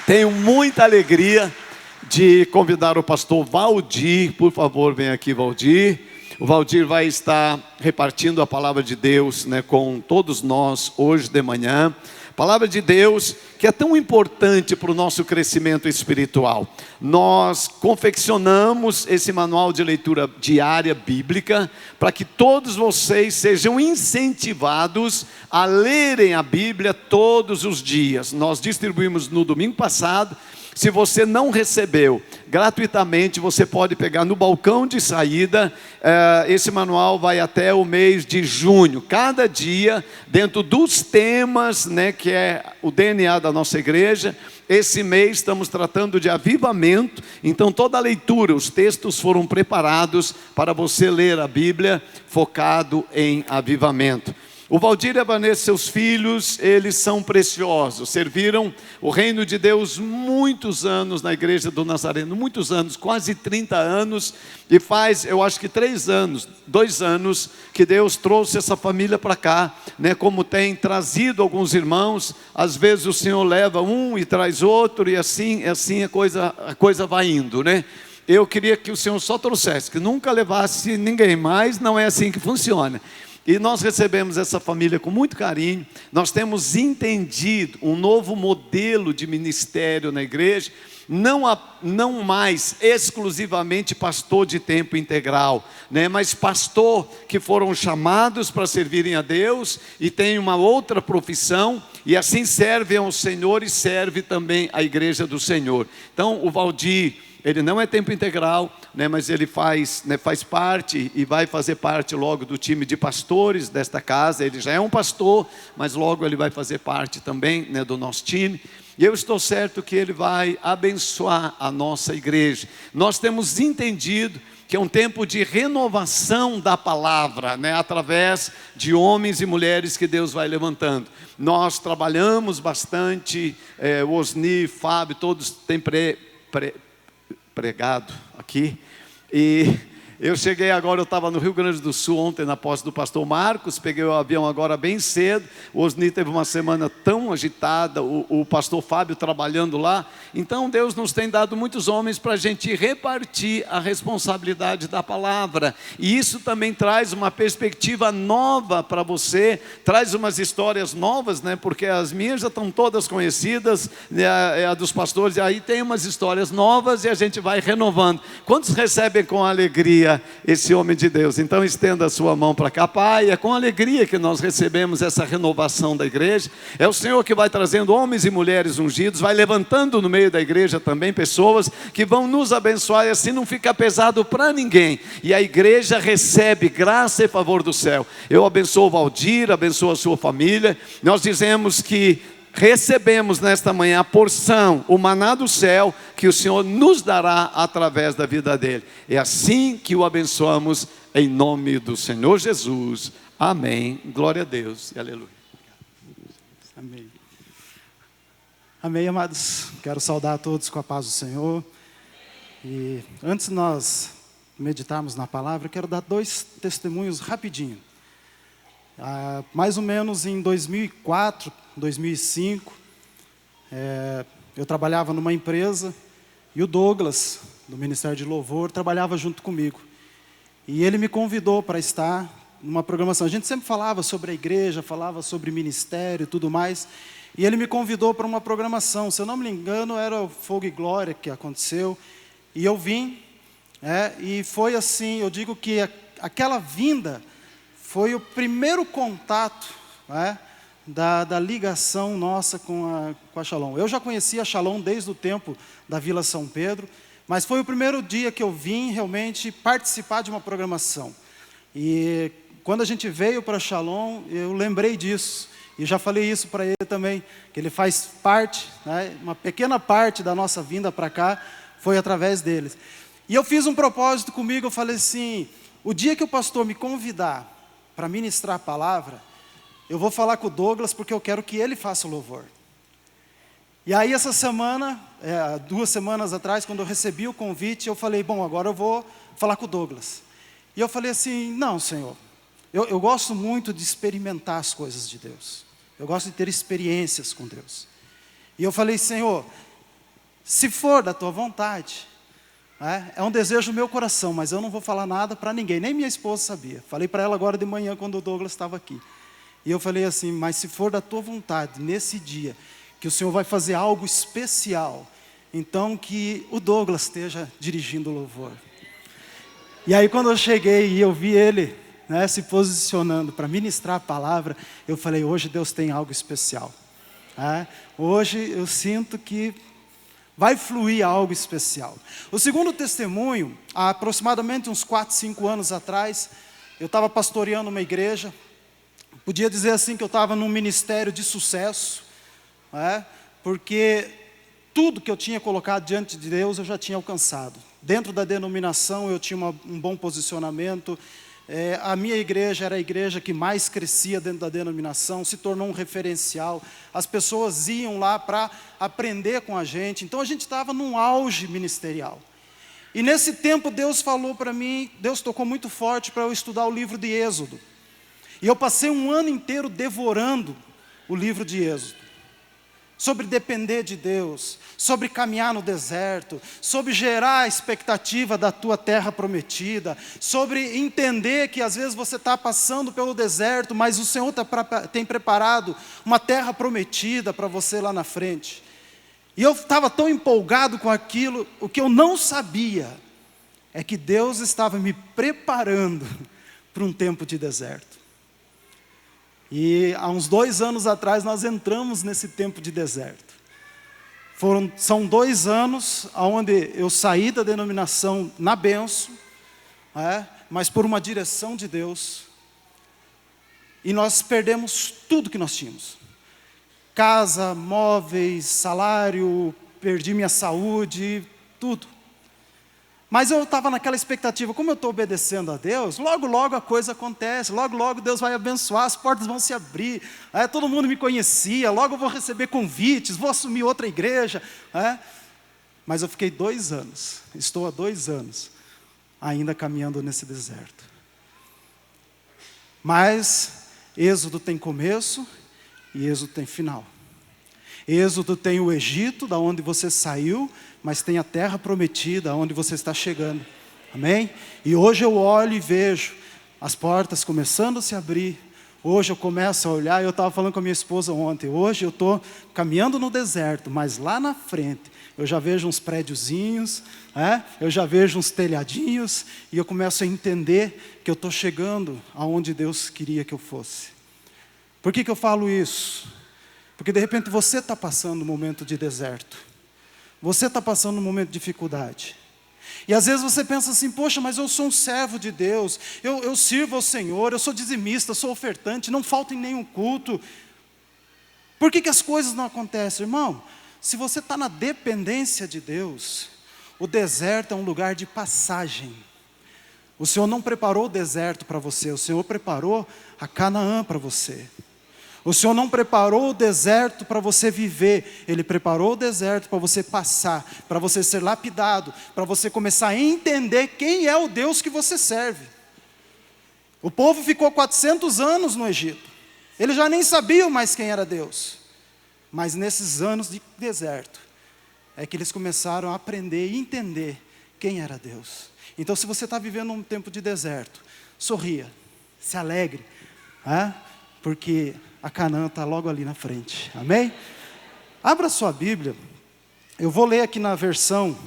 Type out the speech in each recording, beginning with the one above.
Tenho muita alegria de convidar o pastor Valdir. Por favor, vem aqui, Valdir. O Valdir vai estar repartindo a palavra de Deus, com todos nós hoje de manhã. Palavra de Deus que é tão importante para o nosso crescimento espiritual. Nós confeccionamos esse manual de leitura diária bíblica para que todos vocês sejam incentivados a lerem a Bíblia todos os dias. Nós distribuímos no domingo passado. Se você não recebeu gratuitamente, você pode pegar no balcão de saída. Esse manual vai até o mês de junho. Cada dia, dentro dos temas, que é o DNA da nossa igreja. Esse mês estamos tratando de avivamento. Então toda a leitura, os textos foram preparados para você ler a Bíblia focado em avivamento. O Valdir e a Vanessa, seus filhos, eles são preciosos, serviram o reino de Deus muitos anos na igreja do Nazareno, muitos anos, quase 30 anos, e faz, eu acho que 2 anos, que Deus trouxe essa família para cá, como tem trazido alguns irmãos. Às vezes o Senhor leva um e traz outro, e assim a coisa vai indo, Eu queria que o Senhor só trouxesse, que nunca levasse ninguém mais, não é assim que funciona. E nós recebemos essa família com muito carinho. Nós temos entendido um novo modelo de ministério na igreja, não mais exclusivamente pastor de tempo integral, mas pastor que foram chamados para servirem a Deus e tem uma outra profissão, e assim servem ao Senhor e serve também a igreja do Senhor. Então o Valdir, ele não é tempo integral, mas ele faz parte e vai fazer parte logo do time de pastores desta casa. Ele já é um pastor, mas logo ele vai fazer parte também do nosso time. E eu estou certo que ele vai abençoar a nossa igreja. Nós temos entendido que é um tempo de renovação da palavra, através de homens e mulheres que Deus vai levantando. Nós trabalhamos bastante, o Osni, Fábio, todos têm pregado aqui, e eu cheguei agora, eu estava no Rio Grande do Sul ontem na posse do pastor Marcos, peguei o avião agora bem cedo. O Osni teve uma semana tão agitada, o pastor Fábio trabalhando lá. Então Deus nos tem dado muitos homens para a gente repartir a responsabilidade da palavra, e isso também traz uma perspectiva nova para você, traz umas histórias novas, porque as minhas já estão todas conhecidas, a dos pastores, e aí tem umas histórias novas e a gente vai renovando. Quantos recebem com alegria esse homem de Deus? Então estenda a sua mão para cá. Pai, é com alegria que nós recebemos essa renovação da igreja. É o Senhor que vai trazendo homens e mulheres ungidos, vai levantando no meio da igreja também pessoas que vão nos abençoar, e assim não fica pesado para ninguém, e a igreja recebe graça e favor do céu. Eu abençoo o Valdir, abençoo a sua família. Nós dizemos que recebemos nesta manhã a porção, o maná do céu, que o Senhor nos dará através da vida dele. É assim que o abençoamos, em nome do Senhor Jesus. Amém. Glória a Deus e aleluia. Amém. Amém, amados. Quero saudar a todos com a paz do Senhor. E antes de nós meditarmos na palavra, eu quero dar 2 testemunhos rapidinho. Mais ou menos em 2004, 2005, eu trabalhava numa empresa, e o Douglas, do Ministério de Louvor, trabalhava junto comigo. E ele me convidou para estar numa programação. A gente sempre falava sobre a igreja, falava sobre ministério e tudo mais. E ele me convidou para uma programação. Se eu não me engano, era o Fogo e Glória que aconteceu. E eu vim, e foi assim, eu digo que aquela vinda foi o primeiro contato, da ligação nossa com a Shalom. Eu já conhecia a Shalom desde o tempo da Vila São Pedro, mas foi o primeiro dia que eu vim realmente participar de uma programação. E quando a gente veio para a Shalom, eu lembrei disso, e já falei isso para ele também, que ele faz parte, uma pequena parte da nossa vinda para cá, foi através deles. E eu fiz um propósito comigo, eu falei assim: o dia que o pastor me convidar para ministrar a palavra, eu vou falar com o Douglas, porque eu quero que ele faça o louvor. E aí essa semana, 2 semanas atrás, quando eu recebi o convite, eu falei: bom, agora eu vou falar com o Douglas. E eu falei assim: não, Senhor, eu gosto muito de experimentar as coisas de Deus. Eu gosto de ter experiências com Deus. E eu falei: Senhor, se for da tua vontade. É um desejo do meu coração, mas eu não vou falar nada para ninguém, nem minha esposa sabia. Falei para ela agora de manhã, quando o Douglas estava aqui. E eu falei assim, mas se for da tua vontade, nesse dia, que o Senhor vai fazer algo especial, então que o Douglas esteja dirigindo o louvor. E aí quando eu cheguei e eu vi ele, né, se posicionando para ministrar a palavra, eu falei, hoje Deus tem algo especial. Hoje eu sinto que vai fluir algo especial. O segundo testemunho, há aproximadamente uns 4, 5 anos atrás, eu estava pastoreando uma igreja, podia dizer assim que eu estava num ministério de sucesso, porque tudo que eu tinha colocado diante de Deus eu já tinha alcançado. Dentro da denominação eu tinha um bom posicionamento, a minha igreja era a igreja que mais crescia dentro da denominação, se tornou um referencial, as pessoas iam lá para aprender com a gente, então a gente estava num auge ministerial. E nesse tempo Deus falou para mim, Deus tocou muito forte para eu estudar o livro de Êxodo. E eu passei um ano inteiro devorando o livro de Êxodo. Sobre depender de Deus, sobre caminhar no deserto, sobre gerar a expectativa da tua terra prometida, sobre entender que às vezes você está passando pelo deserto, mas o Senhor tem preparado uma terra prometida para você lá na frente. E eu estava tão empolgado com aquilo, o que eu não sabia é que Deus estava me preparando para um tempo de deserto. E há uns 2 anos atrás nós entramos nesse tempo de deserto. São 2 anos onde eu saí da denominação na bênção, mas por uma direção de Deus. E nós perdemos tudo que nós tínhamos. Casa, móveis, salário, perdi minha saúde, tudo. Mas eu estava naquela expectativa, como eu estou obedecendo a Deus, logo logo a coisa acontece, logo logo Deus vai abençoar, as portas vão se abrir, todo mundo me conhecia, logo eu vou receber convites, vou assumir outra igreja. Mas eu fiquei 2 anos, estou há 2 anos, ainda caminhando nesse deserto. Mas Êxodo tem começo e Êxodo tem final. Êxodo tem o Egito, da onde você saiu, mas tem a terra prometida, onde você está chegando. Amém? E hoje eu olho e vejo as portas começando a se abrir. Hoje eu começo a olhar, eu estava falando com a minha esposa ontem, hoje eu estou caminhando no deserto, mas lá na frente eu já vejo uns prédiozinhos, eu já vejo uns telhadinhos, e eu começo a entender que eu estou chegando aonde Deus queria que eu fosse. Por que eu falo isso? Porque de repente você está passando um momento de deserto. Você está passando um momento de dificuldade. E às vezes você pensa assim, poxa, mas eu sou um servo de Deus, eu sirvo ao Senhor, eu sou dizimista, sou ofertante, não falta em nenhum culto. Por que as coisas não acontecem? Irmão, se você está na dependência de Deus, o deserto é um lugar de passagem. O Senhor não preparou o deserto para você, o Senhor preparou a Canaã para você. O Senhor não preparou o deserto para você viver, Ele preparou o deserto para você passar, para você ser lapidado, para você começar a entender quem é o Deus que você serve. O povo ficou 400 anos no Egito, eles já nem sabiam mais quem era Deus, mas nesses anos de deserto, é que eles começaram a aprender e entender quem era Deus. Então se você está vivendo um tempo de deserto, sorria, se alegre, porque a Canaã está logo ali na frente, amém? Abra sua Bíblia, eu vou ler aqui na versão.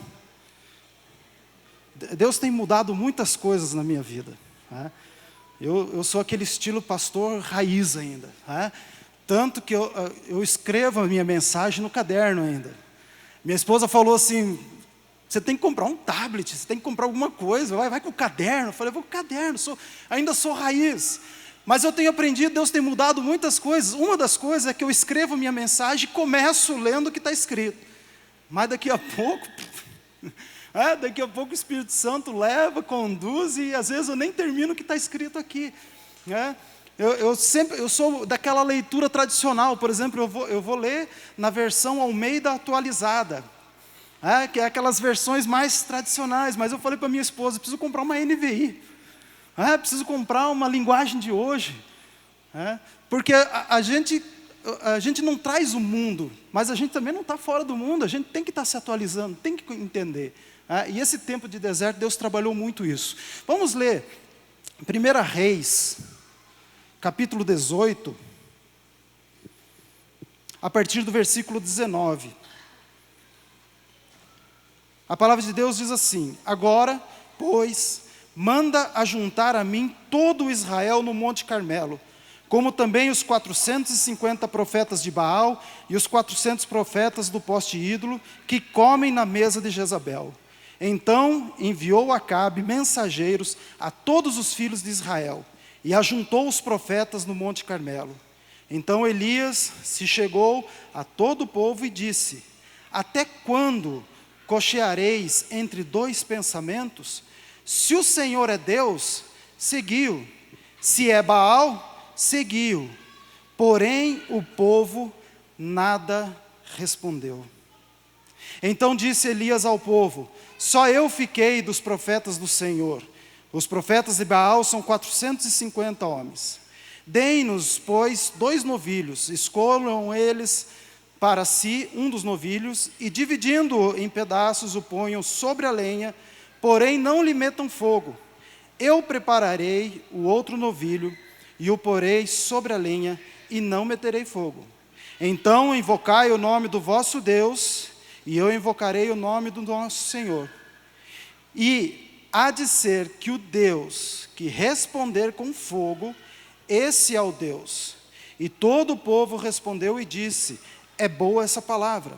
Deus tem mudado muitas coisas na minha vida. Eu sou aquele estilo pastor raiz ainda. Tanto que eu escrevo a minha mensagem no caderno ainda. Minha esposa falou assim, você tem que comprar um tablet, você tem que comprar alguma coisa, vai com o caderno. Eu falei, vou com o caderno, ainda sou raiz. Mas eu tenho aprendido, Deus tem mudado muitas coisas. Uma das coisas é que eu escrevo minha mensagem e começo lendo o que está escrito. Mas daqui a pouco, o Espírito Santo leva, conduz, e às vezes eu nem termino o que está escrito aqui. Eu sou daquela leitura tradicional, por exemplo, eu vou ler na versão Almeida atualizada. Que é aquelas versões mais tradicionais. Mas eu falei para minha esposa, preciso comprar uma NVI. Preciso comprar uma linguagem de hoje. Porque a gente a gente não traz o mundo, mas a gente também não está fora do mundo, a gente tem que estar se atualizando, tem que entender. E esse tempo de deserto, Deus trabalhou muito isso. Vamos ler 1 Reis, capítulo 18, a partir do versículo 19. A palavra de Deus diz assim: agora, pois, manda ajuntar a mim todo o Israel no Monte Carmelo, como também os 450 profetas de Baal e os 400 profetas do poste ídolo, que comem na mesa de Jezabel. Então enviou Acabe mensageiros a todos os filhos de Israel, e ajuntou os profetas no Monte Carmelo. Então Elias se chegou a todo o povo e disse: até quando cocheareis entre dois pensamentos? Se o Senhor é Deus, segui-o; se é Baal, segui-o. Porém o povo nada respondeu. Então disse Elias ao povo: só eu fiquei dos profetas do Senhor. Os profetas de Baal são 450 homens. Deem-nos, pois, 2 novilhos, escolham eles para si um dos novilhos, e dividindo-o em pedaços, o ponham sobre a lenha, porém não lhe metam fogo. Eu prepararei o outro novilho, e o porei sobre a lenha, e não meterei fogo. Então invocai o nome do vosso Deus, e eu invocarei o nome do nosso Senhor. E há de ser que o Deus que responder com fogo, esse é o Deus. E todo o povo respondeu e disse: é boa essa palavra.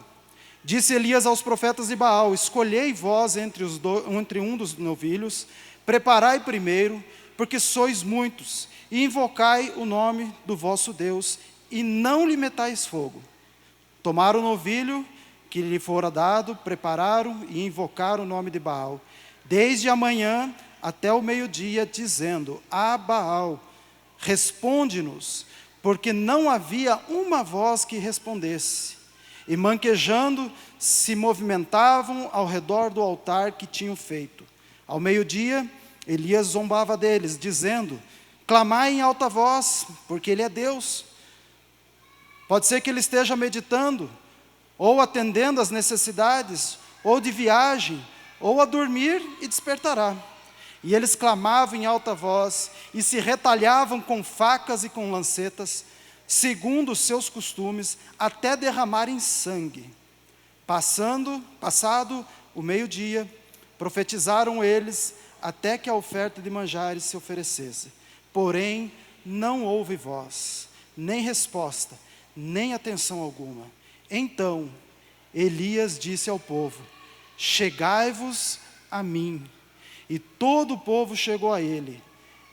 Disse Elias aos profetas de Baal: escolhei vós entre um dos novilhos, preparai primeiro, porque sois muitos, e invocai o nome do vosso Deus, e não lhe metais fogo. Tomaram o novilho que lhe fora dado, prepararam e invocaram o nome de Baal, desde a manhã até o meio-dia, dizendo: Baal, responde-nos, porque não havia uma voz que respondesse. E manquejando, se movimentavam ao redor do altar que tinham feito. Ao meio-dia, Elias zombava deles, dizendo: clamai em alta voz, porque ele é Deus. Pode ser que ele esteja meditando, ou atendendo às necessidades, ou de viagem, ou a dormir, e despertará. E eles clamavam em alta voz, e se retalhavam com facas e com lancetas, segundo os seus costumes, até derramarem sangue. Passado o meio-dia, profetizaram eles, até que a oferta de manjares se oferecesse. Porém, não houve voz, nem resposta, nem atenção alguma. Então, Elias disse ao povo: chegai-vos a mim. E todo o povo chegou a ele.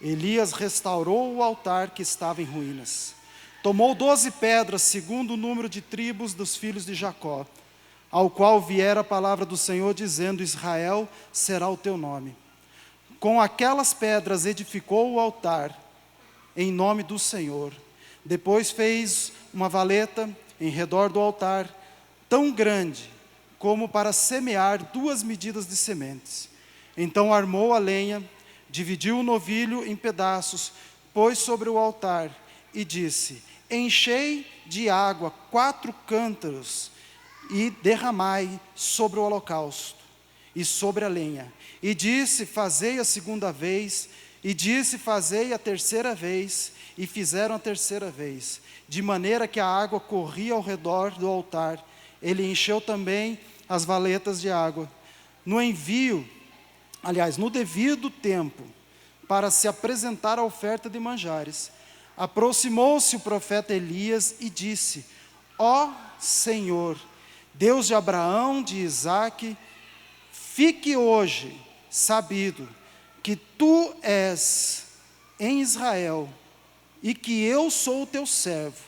Elias restaurou o altar que estava em ruínas. Tomou 12 pedras, segundo o número de tribos dos filhos de Jacó, ao qual viera a palavra do Senhor, dizendo: Israel será o teu nome. Com aquelas pedras edificou o altar, em nome do Senhor. Depois fez uma valeta em redor do altar, tão grande como para semear 2 medidas de sementes. Então armou a lenha, dividiu o novilho em pedaços, pôs sobre o altar e disse: enchei de água 4 cântaros e derramai sobre o holocausto e sobre a lenha. E disse: fazei a segunda vez, e disse: fazei a terceira vez, e fizeram a terceira vez, de maneira que a água corria ao redor do altar. Ele encheu também as valetas de água. No devido tempo, para se apresentar a oferta de manjares, aproximou-se o profeta Elias e disse: ó Senhor, Deus de Abraão, de Isaque, fique hoje sabido que tu és em Israel, e que eu sou o teu servo,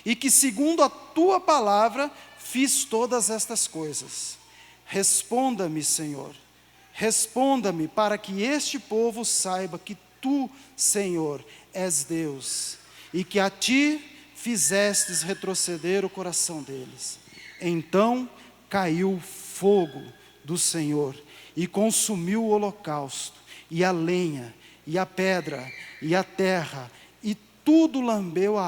e que segundo a tua palavra fiz todas estas coisas. Responda-me, Senhor, responda-me, para que este povo saiba que tu, Senhor, és Deus, e que a ti fizestes retroceder o coração deles. Então caiu fogo do Senhor, e consumiu o holocausto, e a lenha, e a pedra, e a terra, e tudo lambeu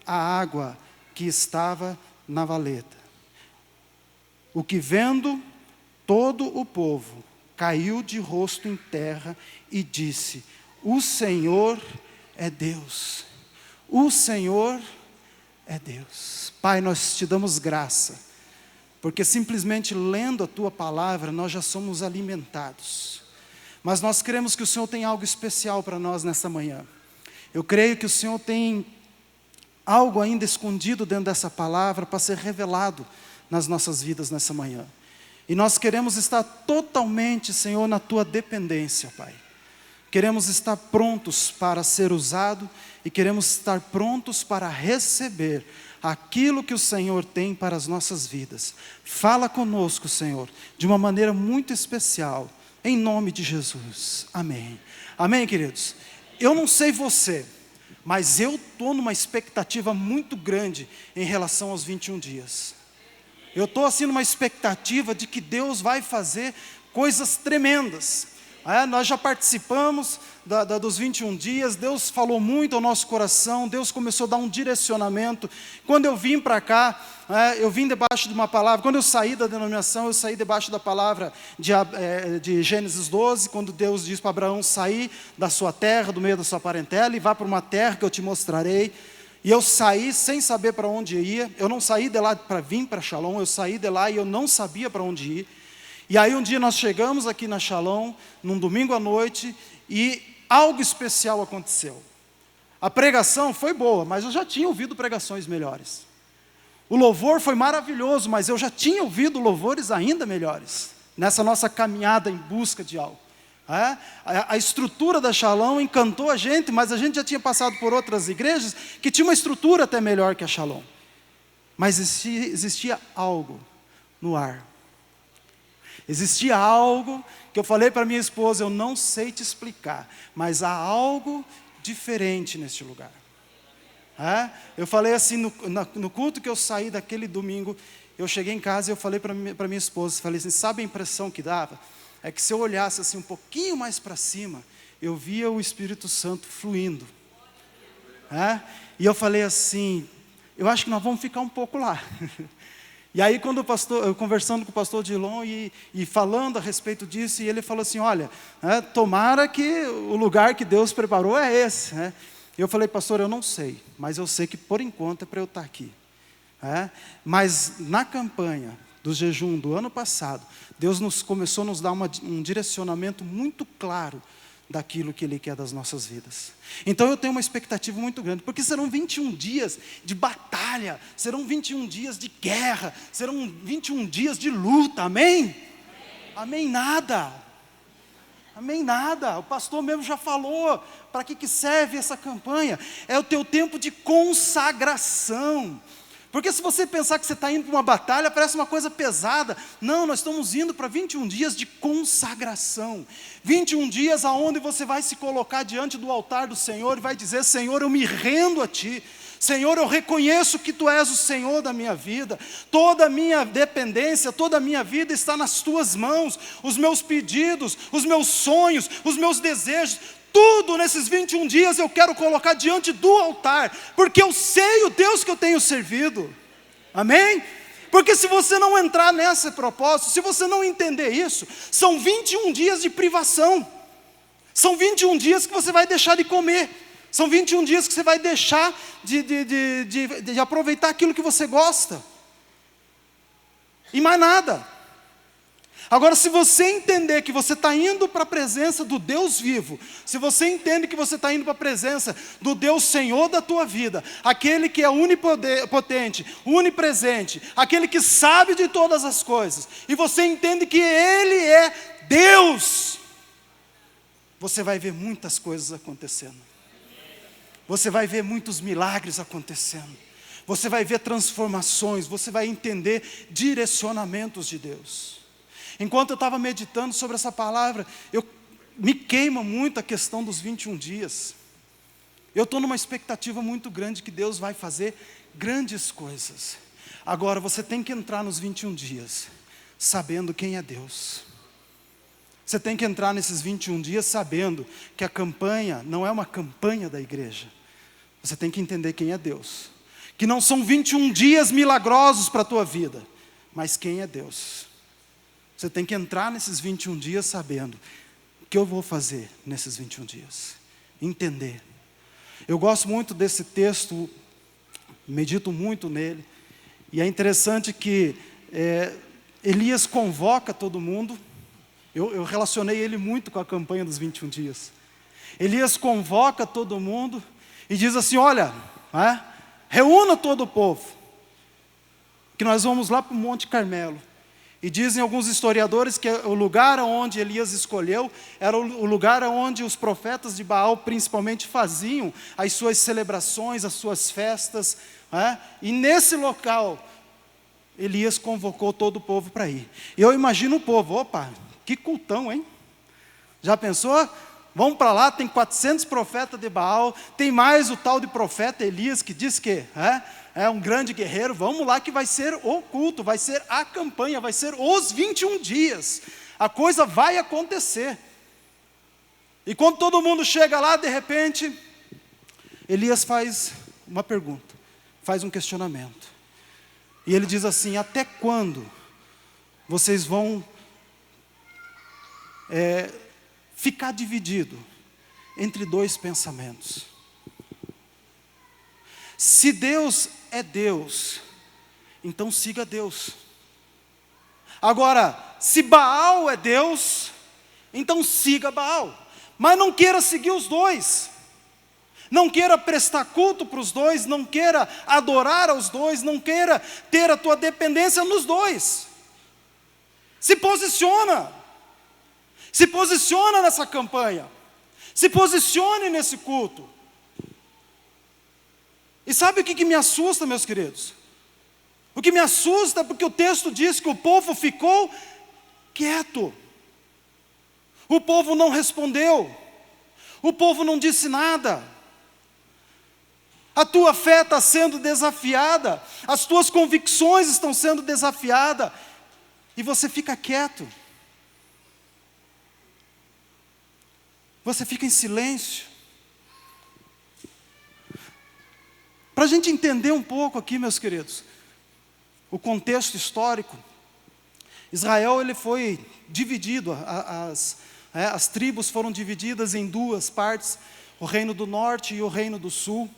a água que estava na valeta. O que vendo todo o povo caiu de rosto em terra e disse: o Senhor é Deus. O Senhor é Deus. Pai, nós te damos graça, porque simplesmente lendo a tua palavra nós já somos alimentados. Mas nós cremos que o Senhor tem algo especial para nós nessa manhã. Eu creio que o Senhor tem algo ainda escondido dentro dessa palavra para ser revelado nas nossas vidas nessa manhã. E nós queremos estar totalmente, Senhor, na tua dependência, Pai. Queremos estar prontos para ser usado e queremos estar prontos para receber aquilo que o Senhor tem para as nossas vidas. Fala conosco, Senhor, de uma maneira muito especial, em nome de Jesus. Amém. Amém, queridos? Eu não sei você, mas eu estou numa expectativa muito grande em relação aos 21 dias. Eu estou assim numa expectativa de que Deus vai fazer coisas tremendas. Nós já participamos dos 21 dias, Deus falou muito ao nosso coração, Deus começou a dar um direcionamento. Quando eu vim para cá, eu vim debaixo de uma palavra, quando eu saí da denominação, eu saí debaixo da palavra de Gênesis 12, quando Deus diz para Abraão sair da sua terra, do meio da sua parentela, e vá para uma terra que eu te mostrarei. E eu saí sem saber para onde eu ia, eu não saí de lá para vir para Shalom, eu saí de lá e eu não sabia para onde ir. E aí um dia nós chegamos aqui na Shalom, num domingo à noite, e algo especial aconteceu. A pregação foi boa, mas eu já tinha ouvido pregações melhores. O louvor foi maravilhoso, mas eu já tinha ouvido louvores ainda melhores, nessa nossa caminhada em busca de algo. A estrutura da Shalom encantou a gente, mas a gente já tinha passado por outras igrejas que tinha uma estrutura até melhor que a Shalom. Mas existia algo no ar. Existia algo que eu falei para minha esposa, eu não sei te explicar, mas há algo diferente neste lugar. Eu falei assim, no culto que eu saí daquele domingo, eu cheguei em casa e eu falei para minha esposa, falei assim, sabe a impressão que dava? É que se eu olhasse assim um pouquinho mais para cima, eu via o Espírito Santo fluindo. E eu falei assim, eu acho que nós vamos ficar um pouco lá. E aí quando o pastor, conversando com o pastor Dilon e falando a respeito disso, e ele falou assim, olha, tomara que o lugar que Deus preparou é esse. E eu falei, pastor, eu não sei, mas eu sei que por enquanto é para eu estar aqui. Mas na campanha do jejum do ano passado, Deus começou a nos dar um direcionamento muito claro daquilo que Ele quer das nossas vidas. Então eu tenho uma expectativa muito grande, porque serão 21 dias de batalha, serão 21 dias de guerra, serão 21 dias de luta, amém? Amém nada. Amém nada. O pastor mesmo já falou, para que serve essa campanha? É o teu tempo de consagração. Porque se você pensar que você está indo para uma batalha, parece uma coisa pesada. Não, nós estamos indo para 21 dias de consagração. 21 dias aonde você vai se colocar diante do altar do Senhor e vai dizer, Senhor, eu me rendo a Ti. Senhor, eu reconheço que Tu és o Senhor da minha vida. Toda a minha dependência, toda a minha vida está nas Tuas mãos. Os meus pedidos, os meus sonhos, os meus desejos, tudo nesses 21 dias eu quero colocar diante do altar, porque eu sei o Deus que eu tenho servido, amém? Porque se você não entrar nesse propósito, se você não entender isso, são 21 dias de privação, são 21 dias que você vai deixar de comer, são 21 dias que você vai deixar de aproveitar aquilo que você gosta, e mais nada. Agora, se você entender que você está indo para a presença do Deus vivo, se você entende que você está indo para a presença do Deus Senhor da tua vida, aquele que é onipotente, onipresente, aquele que sabe de todas as coisas, e você entende que Ele é Deus, você vai ver muitas coisas acontecendo. Você vai ver muitos milagres acontecendo. Você vai ver transformações, você vai entender direcionamentos de Deus. Enquanto eu estava meditando sobre essa palavra, me queima muito a questão dos 21 dias. Eu estou numa expectativa muito grande que Deus vai fazer grandes coisas. Agora, você tem que entrar nos 21 dias, sabendo quem é Deus. Você tem que entrar nesses 21 dias sabendo que a campanha não é uma campanha da igreja. Você tem que entender quem é Deus. que não são 21 dias milagrosos para a tua vida, mas quem é Deus. Você tem que entrar nesses 21 dias sabendo o que eu vou fazer nesses 21 dias. Entender. Eu gosto muito desse texto, medito muito nele, e é interessante que Elias convoca todo mundo. Eu relacionei ele muito com a campanha dos 21 dias. Elias convoca todo mundo e diz assim: olha, reúna todo o povo, que nós vamos lá para o Monte Carmelo. E dizem alguns historiadores que o lugar onde Elias escolheu era o lugar onde os profetas de Baal principalmente faziam as suas celebrações, as suas festas. E nesse local, Elias convocou todo o povo para ir. E eu imagino o povo: opa, que cultão, hein? Já pensou? Vamos para lá, tem 400 profetas de Baal, tem mais o tal de profeta Elias, que diz que é um grande guerreiro. Vamos lá que vai ser o culto, vai ser a campanha, vai ser os 21 dias. A coisa vai acontecer. E quando todo mundo chega lá, de repente, Elias faz uma pergunta, faz um questionamento. E ele diz assim: até quando vocês vão ficar dividido entre dois pensamentos? Se Deus é Deus, então siga Deus. Agora, se Baal é Deus, então siga Baal. Mas não queira seguir os dois. Não queira prestar culto para os dois, não queira adorar aos dois, não queira ter a tua dependência nos dois. Se posiciona. Se posiciona nessa campanha. Se posicione nesse culto. E sabe o que me assusta, meus queridos? O que me assusta é porque o texto diz que o povo ficou quieto. O povo não respondeu. O povo não disse nada. A tua fé está sendo desafiada. As tuas convicções estão sendo desafiadas. E você fica quieto. Você fica em silêncio. Para a gente entender um pouco aqui, meus queridos, o contexto histórico, Israel ele foi dividido, as tribos foram divididas em duas partes, o reino do norte e o reino do sul.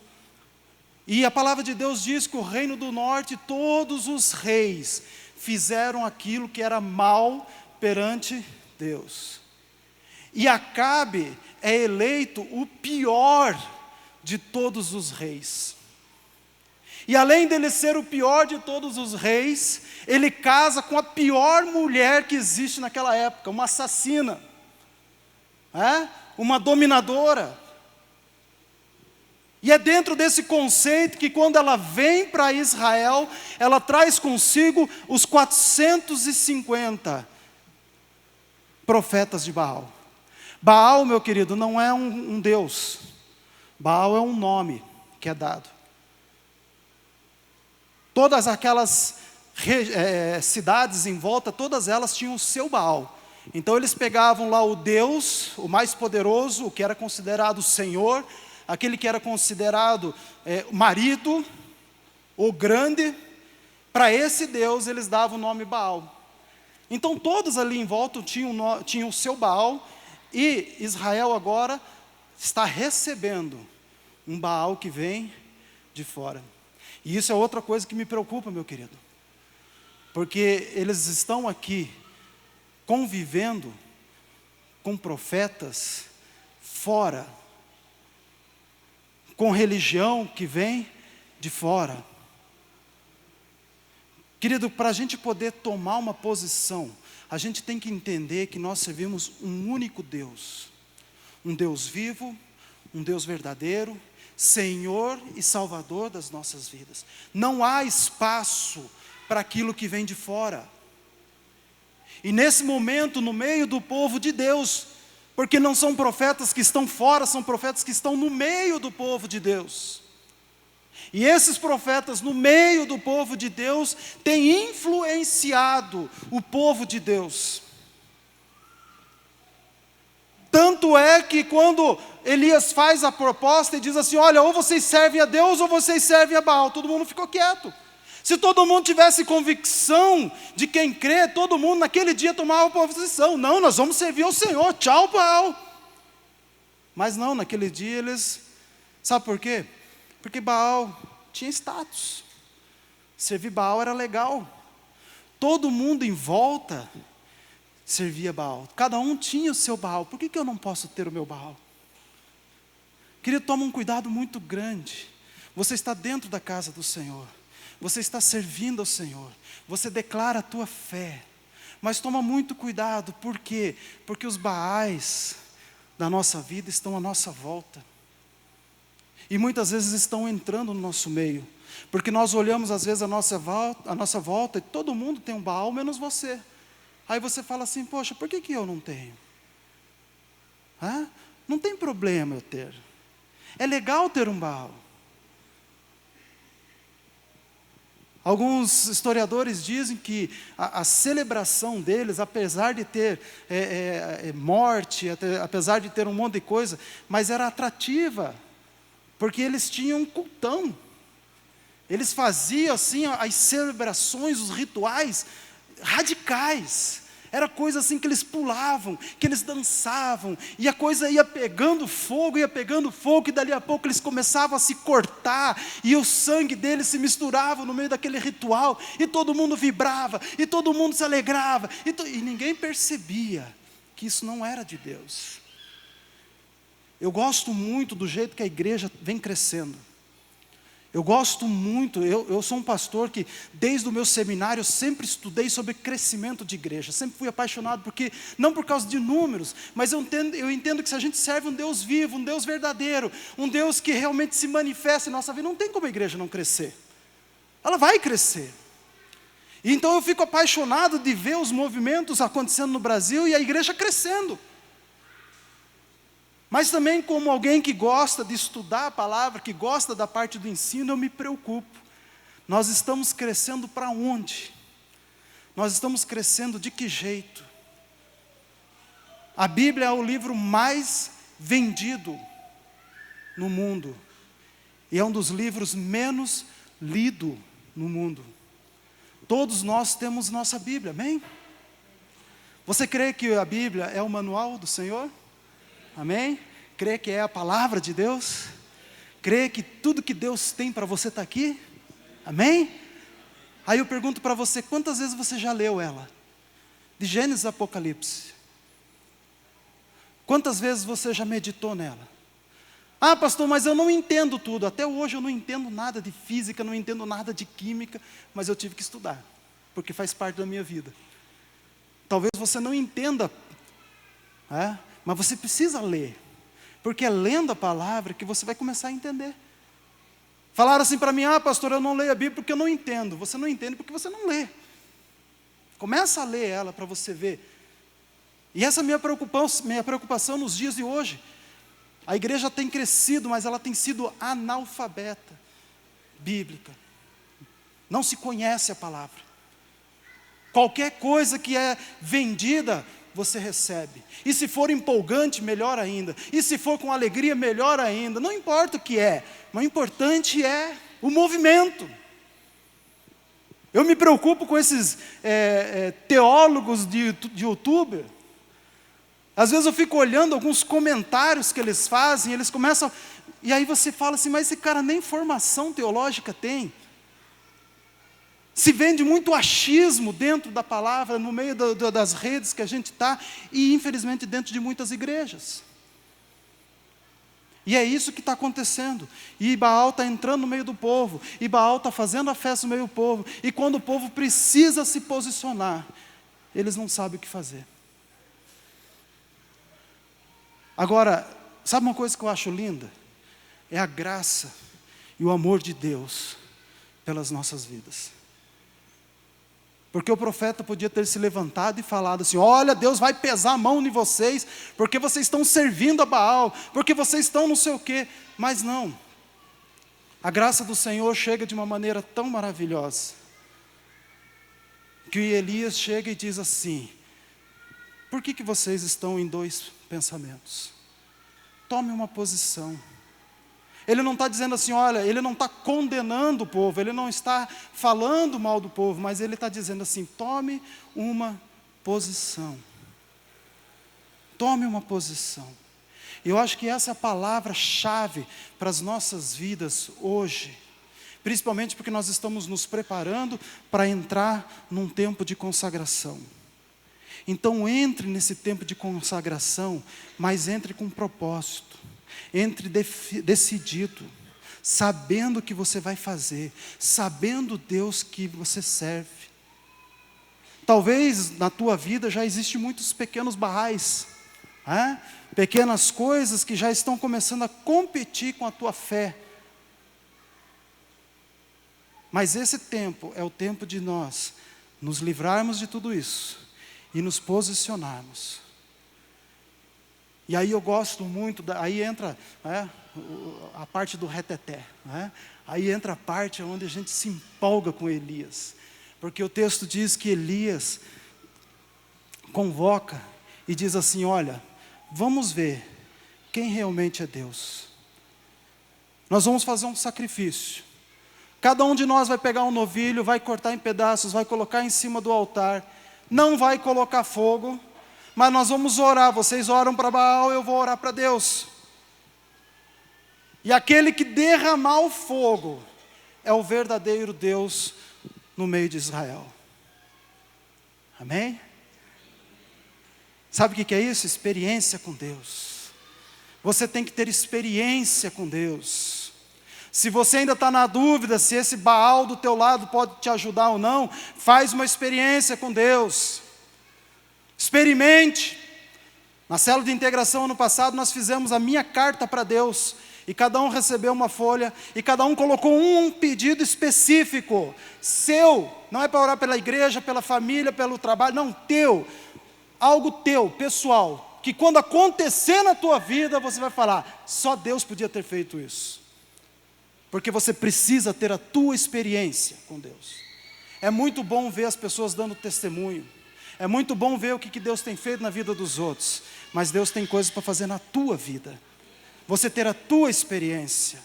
E a palavra de Deus diz que o reino do norte, todos os reis fizeram aquilo que era mal perante Deus. E Acabe é eleito o pior de todos os reis. E além dele ser o pior de todos os reis, ele casa com a pior mulher que existe naquela época, uma assassina, uma dominadora. E é dentro desse conceito que quando ela vem para Israel, ela traz consigo os 450 profetas de Baal. Baal, meu querido, não é um deus. Baal é um nome que é dado. Todas aquelas cidades em volta, todas elas tinham o seu Baal. Então eles pegavam lá o Deus, o mais poderoso, o que era considerado Senhor, aquele que era considerado marido, ou grande. Para esse Deus eles davam o nome Baal. Então todos ali em volta tinham o seu Baal. E Israel agora está recebendo um Baal que vem de fora. E isso é outra coisa que me preocupa, meu querido. Porque eles estão aqui convivendo com profetas fora, com religião que vem de fora. Querido, para a gente poder tomar uma posição, a gente tem que entender que nós servimos um único Deus. Um Deus vivo, um Deus verdadeiro, Senhor e Salvador das nossas vidas. Não há espaço para aquilo que vem de fora. E nesse momento, no meio do povo de Deus, porque não são profetas que estão fora, são profetas que estão no meio do povo de Deus. E esses profetas no meio do povo de Deus têm influenciado o povo de Deus. Tanto Tanto é que quando Elias faz a proposta e diz assim, olha, ou vocês servem a Deus ou vocês servem a Baal, todo mundo ficou quieto. Se todo mundo tivesse convicção de quem crê, todo mundo naquele dia tomava posição. Não, nós vamos servir ao Senhor, tchau Baal. Mas não, naquele dia eles, sabe por quê? Porque Baal tinha status. Servir Baal era legal. Todo mundo em volta servia Baal. Cada um tinha o seu Baal. Por que eu não posso ter o meu Baal? Querido, toma um cuidado muito grande. Você está dentro da casa do Senhor. Você está servindo ao Senhor. Você declara a tua fé. Mas toma muito cuidado. Por quê? Porque os Baais da nossa vida estão à nossa volta. E muitas vezes estão entrando no nosso meio. Porque nós olhamos às vezes a nossa volta e todo mundo tem um Baal, menos você. Aí você fala assim, poxa, por que eu não tenho? Não tem problema eu ter. É legal ter um Baal. Alguns historiadores dizem que a celebração deles, apesar de ter morte, apesar de ter um monte de coisa, mas era atrativa, porque eles tinham um cultão. Eles faziam assim as celebrações, os rituais radicais. Era coisa assim que eles pulavam, que eles dançavam, e a coisa ia pegando fogo, e dali a pouco eles começavam a se cortar, e o sangue deles se misturava no meio daquele ritual, e todo mundo vibrava, e todo mundo se alegrava, e ninguém percebia que isso não era de Deus. Eu gosto muito do jeito que a igreja vem crescendo. Eu gosto muito, eu sou um pastor que desde o meu seminário eu sempre estudei sobre crescimento de igreja, sempre fui apaixonado, porque, não por causa de números, mas eu entendo que se a gente serve um Deus vivo, um Deus verdadeiro, um Deus que realmente se manifesta em nossa vida, não tem como a igreja não crescer, ela vai crescer. E então eu fico apaixonado de ver os movimentos acontecendo no Brasil e a igreja crescendo. Mas também como alguém que gosta de estudar a palavra, que gosta da parte do ensino, eu me preocupo. Nós estamos crescendo para onde? Nós estamos crescendo de que jeito? A Bíblia é o livro mais vendido no mundo. E é um dos livros menos lido no mundo. Todos nós temos nossa Bíblia, amém? Você crê que a Bíblia é o manual do Senhor? Amém? Crê que é a palavra de Deus? Crê que tudo que Deus tem para você está aqui? Amém? Aí eu pergunto para você, quantas vezes você já leu ela? De Gênesis a Apocalipse. Quantas vezes você já meditou nela? Ah, pastor, mas eu não entendo tudo. Até hoje eu não entendo nada de física, não entendo nada de química, mas eu tive que estudar, porque faz parte da minha vida. Talvez você não entenda, mas você precisa ler, porque é lendo a palavra que você vai começar a entender. Falaram assim para mim, pastor, eu não leio a Bíblia porque eu não entendo. Você não entende porque você não lê. Começa a ler ela para você ver. E essa é a minha preocupação nos dias de hoje. A igreja tem crescido, mas ela tem sido analfabeta bíblica. Não se conhece a palavra. Qualquer coisa que é vendida, você recebe. E se for empolgante, melhor ainda. E se for com alegria, melhor ainda. Não importa o que é, mas o importante é o movimento. Eu me preocupo com esses teólogos de youtuber. Às vezes eu fico olhando alguns comentários que eles fazem, eles começam, e aí você fala assim, mas esse cara nem formação teológica tem. Se vende muito achismo dentro da palavra, no meio das redes que a gente está, e infelizmente dentro de muitas igrejas. E é isso que está acontecendo. E Baal está entrando no meio do povo, e Baal está fazendo a festa no meio do povo, e quando o povo precisa se posicionar, eles não sabem o que fazer. Agora, sabe uma coisa que eu acho linda? É a graça e o amor de Deus pelas nossas vidas. Porque o profeta podia ter se levantado e falado assim, olha, Deus vai pesar a mão em vocês, porque vocês estão servindo a Baal, porque vocês estão não sei o quê. Mas não. A graça do Senhor chega de uma maneira tão maravilhosa, que Elias chega e diz assim, por que vocês estão em dois pensamentos? Tome uma posição. Ele não está dizendo assim, olha, ele não está condenando o povo, ele não está falando mal do povo, mas ele está dizendo assim, tome uma posição. Tome uma posição. Eu acho que essa é a palavra-chave para as nossas vidas hoje. Principalmente porque nós estamos nos preparando para entrar num tempo de consagração. Então entre nesse tempo de consagração, mas entre com propósito. Entre decidido, sabendo o que você vai fazer, sabendo Deus que você serve. Talvez na tua vida já existem muitos pequenos barrais, pequenas coisas que já estão começando a competir com a tua fé. Mas esse tempo é o tempo de nós nos livrarmos de tudo isso e nos posicionarmos. E aí eu gosto muito, aí entra a parte do reteté, aí entra a parte onde a gente se empolga com Elias, porque o texto diz que Elias convoca e diz assim, olha, vamos ver quem realmente é Deus. Nós vamos fazer um sacrifício, cada um de nós vai pegar um novilho, vai cortar em pedaços, vai colocar em cima do altar, não vai colocar fogo, mas nós vamos orar, vocês oram para Baal, eu vou orar para Deus. E aquele que derramar o fogo é o verdadeiro Deus no meio de Israel. Amém? Sabe o que é isso? Experiência com Deus. Você tem que ter experiência com Deus. Se você ainda está na dúvida se esse Baal do teu lado pode te ajudar ou não, faz uma experiência com Deus. Experimente. Na célula de integração ano passado nós fizemos a minha carta para Deus. E cada um recebeu uma folha. E cada um colocou um pedido específico. Seu. Não é para orar pela igreja, pela família, pelo trabalho. Não, teu. Algo teu, pessoal. Que quando acontecer na tua vida você vai falar, só Deus podia ter feito isso. Porque você precisa ter a tua experiência com Deus. É muito bom ver as pessoas dando testemunho. É muito bom ver o que Deus tem feito na vida dos outros. Mas Deus tem coisas para fazer na tua vida. Você ter a tua experiência.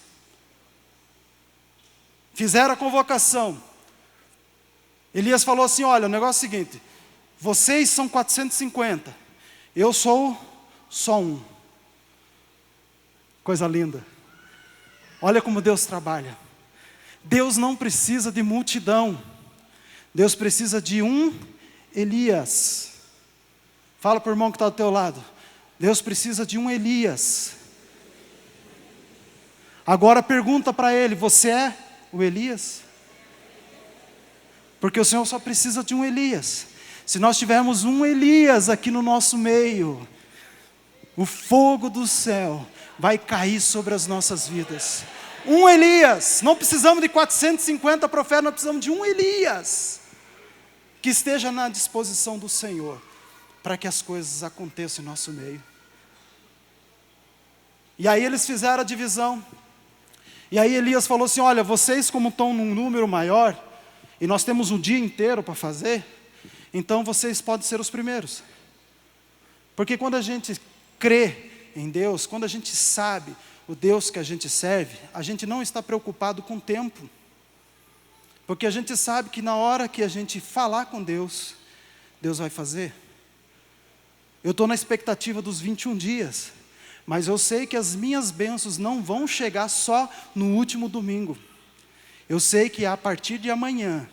Fizeram a convocação. Elias falou assim, olha, o negócio é o seguinte. Vocês são 450. Eu sou só um. Coisa linda. Olha como Deus trabalha. Deus não precisa de multidão. Deus precisa de um Elias. Fala para o irmão que está do teu lado. Deus precisa de um Elias. Agora pergunta para ele, você é o Elias? Porque o Senhor só precisa de um Elias. Se nós tivermos um Elias aqui no nosso meio, o fogo do céu vai cair sobre as nossas vidas. Um Elias, não precisamos de 450 profetas, nós precisamos de um Elias, que esteja na disposição do Senhor, para que as coisas aconteçam em nosso meio. E aí eles fizeram a divisão, e aí Elias falou assim, olha, vocês como estão num número maior, e nós temos um dia inteiro para fazer, então vocês podem ser os primeiros. Porque quando a gente crê em Deus, quando a gente sabe o Deus que a gente serve, a gente não está preocupado com o tempo. Porque a gente sabe que na hora que a gente falar com Deus, Deus vai fazer. Eu estou na expectativa dos 21 dias, mas eu sei que as minhas bênçãos não vão chegar só no último domingo. Eu sei que a partir de amanhã,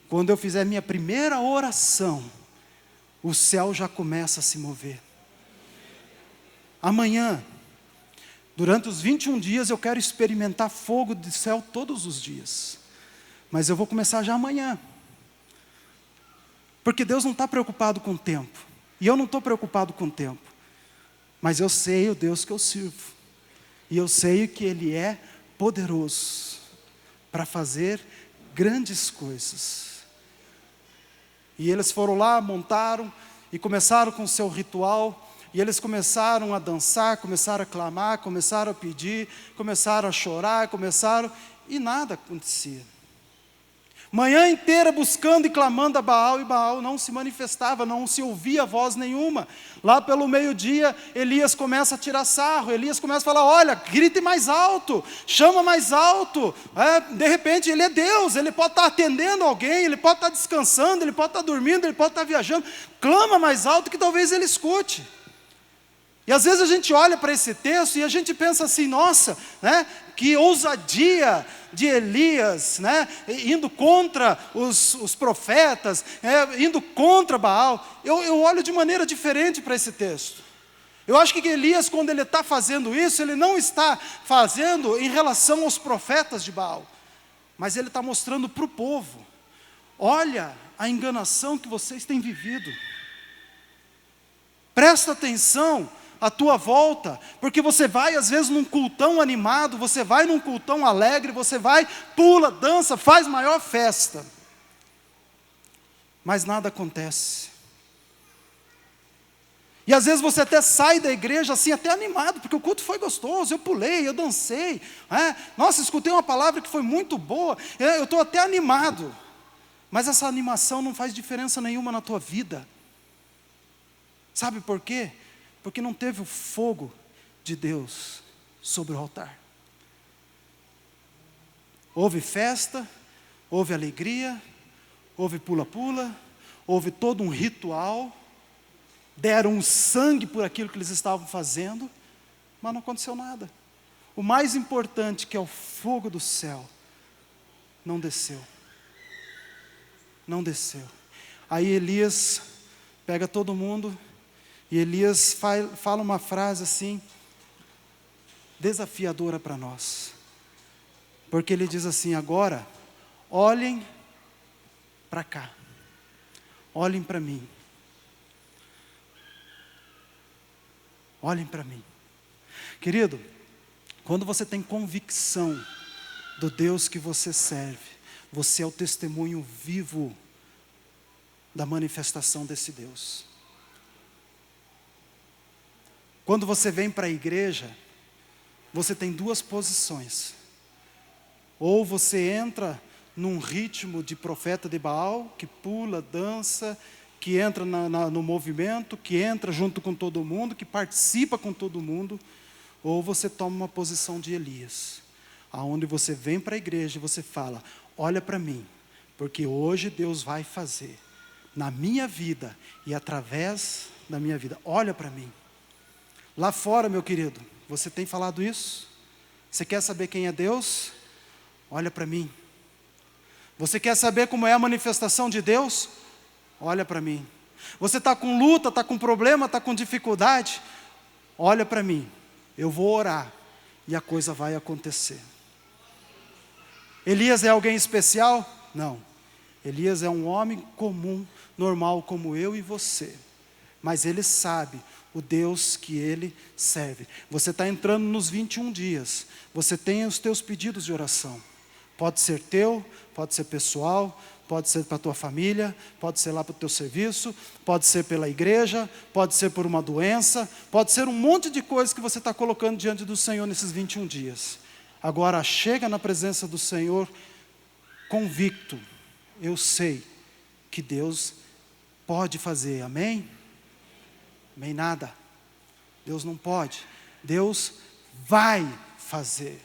quando eu fizer minha primeira oração, o céu já começa a se mover. Amanhã, durante os 21 dias, eu quero experimentar fogo do céu todos os dias. Mas eu vou começar já amanhã. Porque Deus não está preocupado com o tempo. E eu não estou preocupado com o tempo. Mas eu sei o Deus que eu sirvo. E eu sei que Ele é poderoso para fazer grandes coisas. E eles foram lá, montaram e começaram com o seu ritual. E eles começaram a dançar, começaram a clamar, começaram a pedir, começaram a chorar, e nada acontecia. Manhã inteira buscando e clamando a Baal, e Baal não se manifestava, não se ouvia voz nenhuma. Lá pelo meio-dia, Elias começa a tirar sarro, Elias começa a falar, olha, grite mais alto, chama mais alto. De repente ele é Deus, ele pode estar atendendo alguém, ele pode estar descansando, ele pode estar dormindo, ele pode estar viajando. Clama mais alto que talvez ele escute. E às vezes a gente olha para esse texto e a gente pensa assim, nossa, que ousadia de Elias, indo contra os profetas, indo contra Baal. Eu olho de maneira diferente para esse texto. Eu acho que Elias, quando ele está fazendo isso, ele não está fazendo em relação aos profetas de Baal, mas ele está mostrando para o povo, olha a enganação que vocês têm vivido. Presta atenção à tua volta, porque você vai às vezes num cultão animado, você vai num cultão alegre, você vai, pula, dança, faz maior festa, mas nada acontece. E às vezes você até sai da igreja assim, até animado, porque o culto foi gostoso, eu pulei, eu dancei, nossa, escutei uma palavra que foi muito boa, eu estou até animado, mas essa animação não faz diferença nenhuma na tua vida. Sabe por quê? Porque não teve o fogo de Deus sobre o altar. Houve festa, houve alegria, houve pula-pula, houve todo um ritual, deram um sangue por aquilo que eles estavam fazendo, mas não aconteceu nada. O mais importante, que é o fogo do céu, não desceu. Não desceu. Aí Elias pega todo mundo, e Elias fala uma frase assim, desafiadora para nós. Porque ele diz assim, agora, olhem para cá. Olhem para mim. Olhem para mim. Querido, quando você tem convicção do Deus que você serve, você é o testemunho vivo da manifestação desse Deus. Quando você vem para a igreja, você tem duas posições. Ou você entra num ritmo de profeta de Baal, que pula, dança, que entra no movimento, que entra junto com todo mundo, que participa com todo mundo. Ou você toma uma posição de Elias, aonde você vem para a igreja e você fala, olha para mim, porque hoje Deus vai fazer na minha vida e através da minha vida. Olha para mim. Lá fora, meu querido, você tem falado isso? Você quer saber quem é Deus? Olha para mim. Você quer saber como é a manifestação de Deus? Olha para mim. Você está com luta, está com problema, está com dificuldade? Olha para mim. Eu vou orar e a coisa vai acontecer. Elias é alguém especial? Não. Elias é um homem comum, normal como eu e você. Mas ele sabe o Deus que ele serve. Você está entrando nos 21 dias. Você tem os teus pedidos de oração. Pode ser teu, pode ser pessoal, pode ser para a tua família, pode ser lá para o teu serviço, pode ser pela igreja, pode ser por uma doença, pode ser um monte de coisas que você está colocando diante do Senhor nesses 21 dias. Agora chega na presença do Senhor convicto. Eu sei que Deus pode fazer, amém? Amém nada. Deus não pode. Deus vai fazer.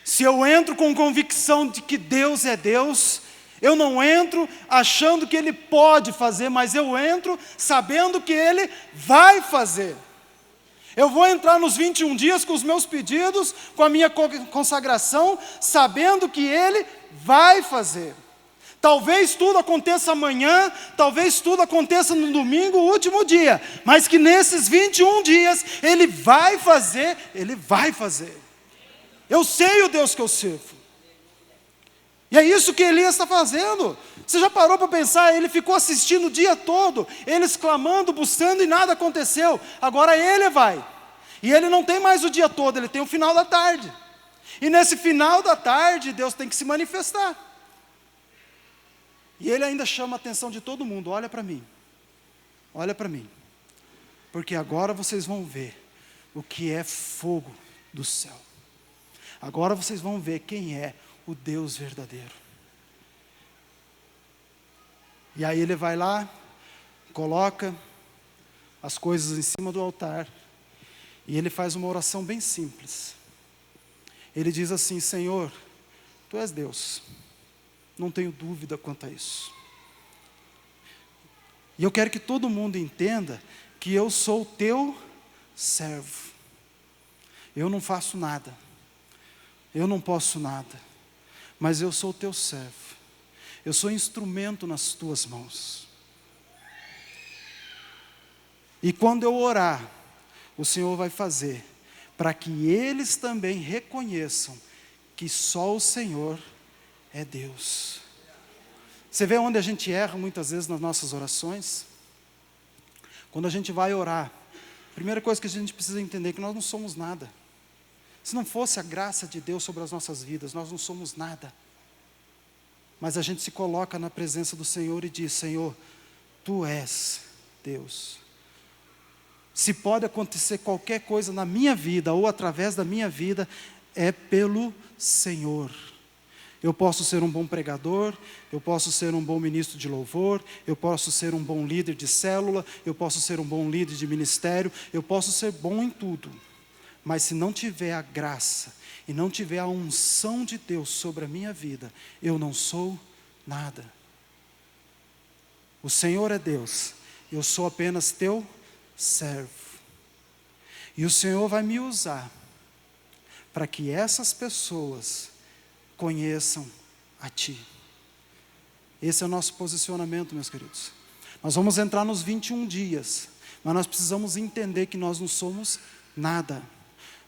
Se eu entro com convicção de que Deus é Deus, eu não entro achando que Ele pode fazer, mas eu entro sabendo que Ele vai fazer. Eu vou entrar nos 21 dias com os meus pedidos, com a minha consagração, sabendo que Ele vai fazer. Talvez tudo aconteça amanhã, talvez tudo aconteça no domingo, o último dia, mas que nesses 21 dias, Ele vai fazer, Ele vai fazer. Eu sei o Deus que eu sirvo. E é isso que Elias está fazendo. Você já parou para pensar? Ele ficou assistindo o dia todo, eles clamando, buscando e nada aconteceu. Agora ele vai. E ele não tem mais o dia todo, ele tem o final da tarde. E nesse final da tarde, Deus tem que se manifestar. E ele ainda chama a atenção de todo mundo. Olha para mim. Olha para mim. Porque agora vocês vão ver o que é fogo do céu. Agora vocês vão ver quem é o Deus verdadeiro. E aí ele vai lá, coloca as coisas em cima do altar, e ele faz uma oração bem simples. Ele diz assim: Senhor, Tu és Deus, não tenho dúvida quanto a isso. E eu quero que todo mundo entenda que eu sou Teu servo. Eu não faço nada, eu não posso nada, mas eu sou Teu servo. Eu sou instrumento nas Tuas mãos. E quando eu orar, o Senhor vai fazer para que eles também reconheçam que só o Senhor é Deus. Você vê onde a gente erra muitas vezes nas nossas orações? Quando a gente vai orar, a primeira coisa que a gente precisa entender é que nós não somos nada. Se não fosse a graça de Deus sobre as nossas vidas, nós não somos nada. Mas a gente se coloca na presença do Senhor e diz: Senhor, Tu és Deus. Se pode acontecer qualquer coisa na minha vida ou através da minha vida, é pelo Senhor. Eu posso ser um bom pregador, eu posso ser um bom ministro de louvor, eu posso ser um bom líder de célula, eu posso ser um bom líder de ministério, eu posso ser bom em tudo. Mas se não tiver a graça e não tiver a unção de Deus sobre a minha vida, eu não sou nada. O Senhor é Deus, eu sou apenas Teu servo. E o Senhor vai me usar para que essas pessoas conheçam a Ti. Esse é o nosso posicionamento, meus queridos. Nós vamos entrar nos 21 dias, mas nós precisamos entender que nós não somos nada.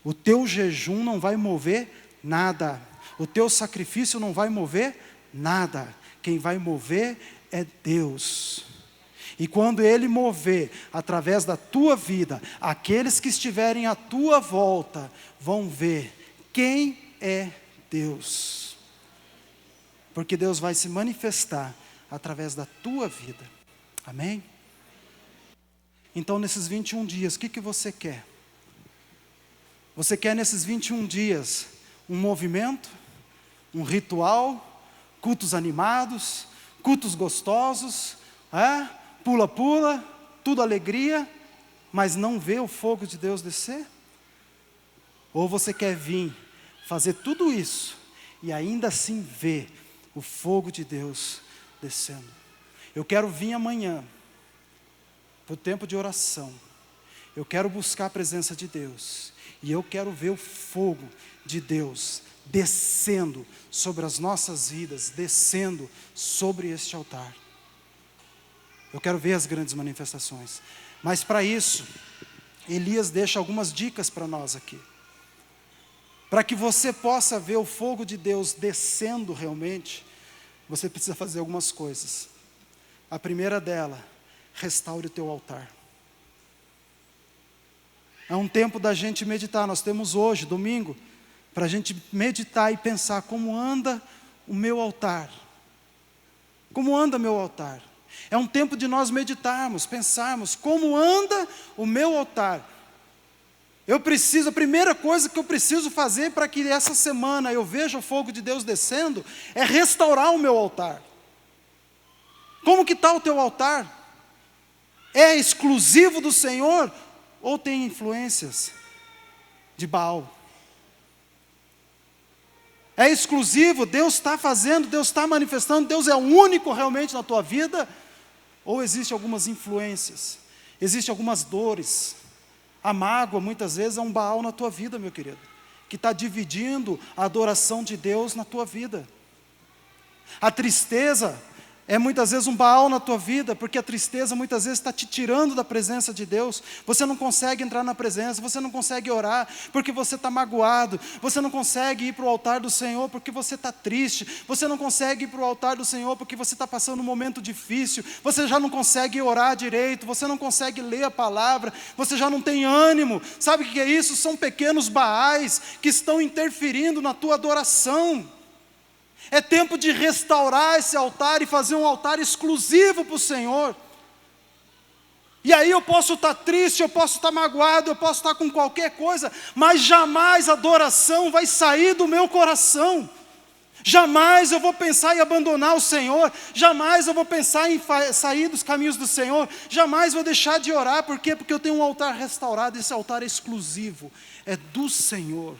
O teu jejum não vai mover nada. O teu sacrifício não vai mover nada. Quem vai mover é Deus. E quando Ele mover através da tua vida, aqueles que estiverem à tua volta vão ver quem é Deus. Porque Deus vai se manifestar através da tua vida. Amém? Então, nesses 21 dias, o que você quer? Você quer nesses 21 dias um movimento, um ritual, cultos animados, cultos gostosos, pula-pula, tudo alegria, mas não vê o fogo de Deus descer? Ou você quer vir fazer tudo isso e ainda assim ver o fogo de Deus descendo? Eu quero vir amanhã para o tempo de oração. Eu quero buscar a presença de Deus. E eu quero ver o fogo de Deus descendo sobre as nossas vidas, descendo sobre este altar. Eu quero ver as grandes manifestações. Mas para isso, Elias deixa algumas dicas para nós aqui. Para que você possa ver o fogo de Deus descendo realmente, você precisa fazer algumas coisas. A primeira dela, restaure o teu altar. É um tempo da gente meditar. Nós temos hoje, domingo, para a gente meditar e pensar como anda o meu altar. Como anda meu altar? É um tempo de nós meditarmos, pensarmos como anda o meu altar. A primeira coisa que eu preciso fazer para que essa semana eu veja o fogo de Deus descendo, é restaurar o meu altar. Como que está o teu altar? É exclusivo do Senhor? Ou tem influências de Baal? É exclusivo, Deus está fazendo, Deus está manifestando, Deus é o único realmente na tua vida? Ou existem algumas influências, existem algumas dores? A mágoa muitas vezes é um Baal na tua vida, meu querido, que está dividindo a adoração de Deus na tua vida. A tristeza é muitas vezes um Baal na tua vida, porque a tristeza muitas vezes está te tirando da presença de Deus. Você não consegue entrar na presença, você não consegue orar, porque você está magoado. Você não consegue ir para o altar do Senhor, porque você está triste. Você não consegue ir para o altar do Senhor, porque você está passando um momento difícil. Você já não consegue orar direito, você não consegue ler a palavra, você já não tem ânimo. Sabe o que é isso? São pequenos Baais que estão interferindo na tua adoração. É tempo de restaurar esse altar e fazer um altar exclusivo para o Senhor. E aí eu posso estar triste, eu posso estar magoado, eu posso estar com qualquer coisa, mas jamais a adoração vai sair do meu coração. Jamais eu vou pensar em abandonar o Senhor, jamais eu vou pensar em sair dos caminhos do Senhor, jamais vou deixar de orar. Por quê? Porque eu tenho um altar restaurado, esse altar é exclusivo, é do Senhor.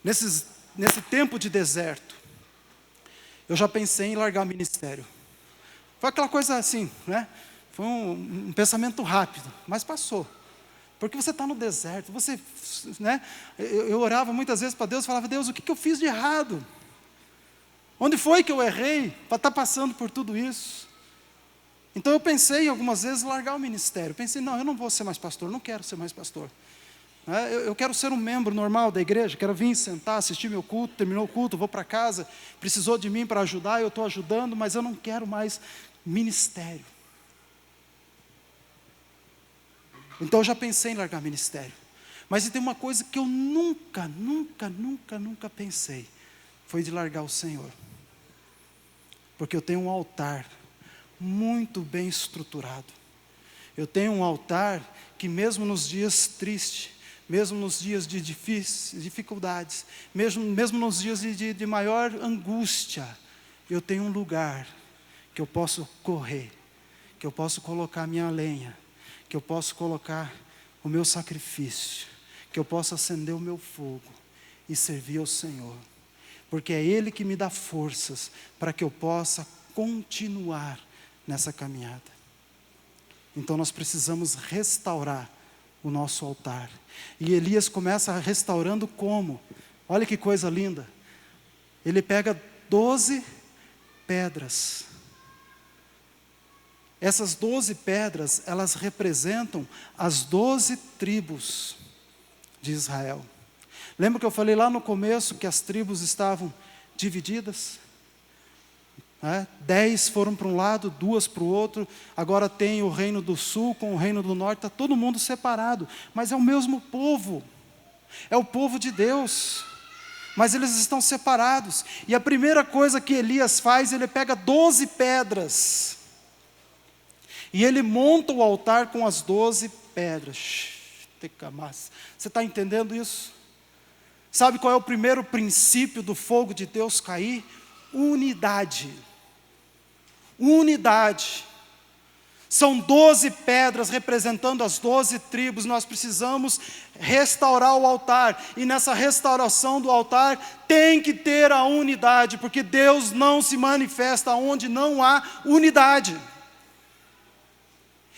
Nesse tempo de deserto, eu já pensei em largar o ministério. Foi aquela coisa assim, né? Foi um pensamento rápido, mas passou. Porque você está no deserto, né? Eu orava muitas vezes para Deus, falava: Deus, o que eu fiz de errado? Onde foi que eu errei para estar passando por tudo isso? Então eu pensei algumas vezes em largar o ministério. Pensei: não, eu não vou ser mais pastor, não quero ser mais pastor. Eu quero ser um membro normal da igreja, quero vir sentar, assistir meu culto, terminou o culto, vou para casa, precisou de mim para ajudar, eu estou ajudando, mas eu não quero mais ministério. Então eu já pensei em largar ministério. Mas tem uma coisa que eu nunca pensei, foi de largar o Senhor. Porque eu tenho um altar muito bem estruturado. Eu tenho um altar que mesmo nos dias tristes, mesmo nos dias de dificuldades, mesmo nos dias de maior angústia, eu tenho um lugar que eu posso correr, que eu posso colocar a minha lenha, que eu posso colocar o meu sacrifício, que eu possa acender o meu fogo e servir ao Senhor, porque é Ele que me dá forças para que eu possa continuar nessa caminhada. Então nós precisamos restaurar o nosso altar, e Elias começa restaurando como? Olha que coisa linda, ele pega 12 pedras, essas 12 pedras, elas representam as 12 tribos de Israel. Lembra que eu falei lá no começo que as tribos estavam divididas? 10 foram para um lado, 2 para o outro. Agora tem o reino do sul com o reino do norte, está todo mundo separado. Mas é o mesmo povo, é o povo de Deus. Mas eles estão separados. E a primeira coisa que Elias faz, ele pega 12 pedras. E ele monta o altar com as 12 pedras. Você está entendendo isso? Sabe qual é o primeiro princípio do fogo de Deus cair? Unidade. Unidade. São 12 pedras representando as 12 tribos. Nós precisamos restaurar o altar. E nessa restauração do altar tem que ter a unidade, porque Deus não se manifesta onde não há unidade.